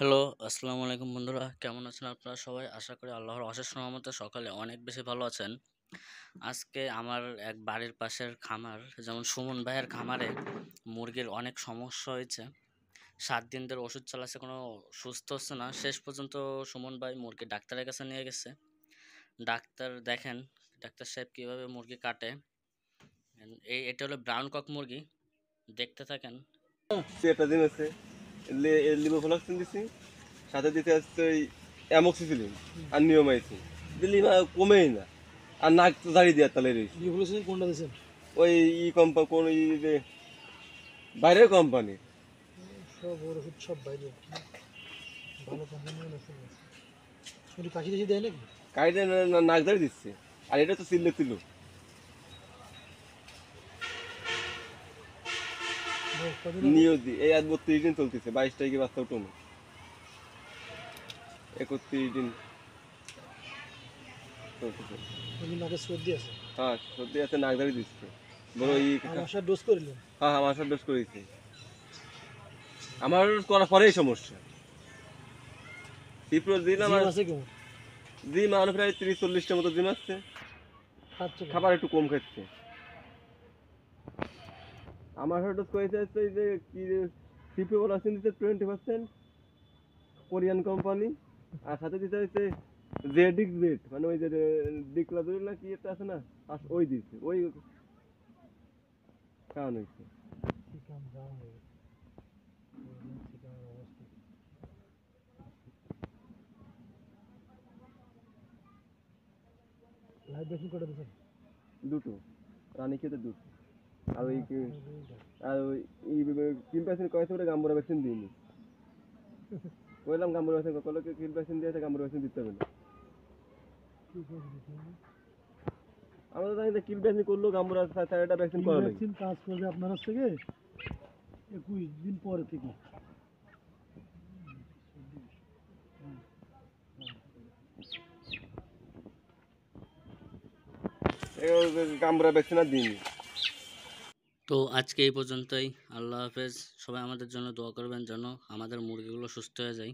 Hello, আসসালামু আলাইকুম বন্ধুরা। কেমন আছেন আপনারা সবাই? আশা করি আল্লাহর অশেষ রহমতে সকালে অনেক বেশি ভালো আছেন। আজকে আমার এক বাড়ির পাশের খামার যেমন সুমন ভাইয়ের খামারে মুরগির অনেক সমস্যা হয়েছে। ৭ দিন ধরে ওষুধ চালাচ্ছে, কোনো সুস্থ হচ্ছে না। শেষ পর্যন্ত সুমন ভাই মুরগি ডাক্তারের কাছে নিয়ে গেছে। ডাক্তার দেখেন, ডাক্তার সাহেব কীভাবে মুরগি কাটে। এটা হলো ব্রাউন কক মুরগি, দেখতে থাকেন। একটা দিন আছে লিভোফ্লক্সিন দিছি, সাথে দিতে হচ্ছে ওই অ্যামোক্সিসিলিন আর নিওমাইসিন। লিমা কমেই না, আর নাক তো জারি দিয়ে তালে রয়েছে। লিভোলোসিন কোনটা দিয়েছেন? ওই কোন যে বাইরের কোম্পানি। সব ওর ওষুধ সব বাইরে, ভালো কোম্পানি ওষুধ আছে। কিন্তু কাশি টাশি দেয় নাকি? কাইটে নাক জারি দিচ্ছে, আর এটা তো চিল্লে ছিল। কদিন নিয়তি এই আজ 32 দিন চলতেছে, 22 তারিখে বাচ্চা উঠোনো, 31 দিন চলতেছে। নাকে সর্দি আছে। হ্যাঁ, সত্যি আছে, নাক জারি দিচ্ছে। বড় আমার ডোজ করিলেন? হ্যাঁ, আমার সব ডোজ করেছি। আমার করার পরেই সমস্যা। দিলাম আর আছে কেমন? জিম আমার প্রায় 30-40টার মতো জিম আছে। খাচ্ছে কেমন? খাবার একটু কম খাচ্ছে। আমার হয়তো কয়েছে হচ্ছে এই যে কি সিপিওর আছে দিতে 20%, কোরিয়ান কোম্পানি। আর সাথে দিতে হচ্ছে জেডিক্স বেট, মানে ওই যে ডিক্লাজুরিল না কি একটা আছে না, আর ওই দিচ্ছে, ওই কারণ হয়েছে। চিকেন দাম হয়ে গেছে। চিকেনের অবস্থা। লাইভ ভ্যাকসিন করে দিয়েছেন? দুটো রানী খেতে দুটো। আর ওই দুইটা। আর ওই কিল ভ্যাকসিন কয়েছে, ওটা গাম্বুরা ভ্যাকসিন দিইনি। কইলাম গাম্বুরা ভ্যাকসিন, কইলো কি কিল ভ্যাকসিন দিয়েছে, গাম্বুরা ভ্যাকসিন দিতে হবে না। কি করে দিয়েছেন? আমরা জানি যে কিল ভ্যাকসিন করলেও গাম্বুরা চারটা ভ্যাকসিন করা লাগে। ভ্যাকসিন কাজ করবে আপনার থেকে 21 দিন পরে থেকে। গাম্বুরা ভ্যাকসিন আর দিইনি। তো আজকে এই পর্যন্তই। আল্লাহ হাফেজ। সবাই আমাদের জন্য দোয়া করবেন যেন আমাদের মুরগিগুলো সুস্থ হয়ে যায়।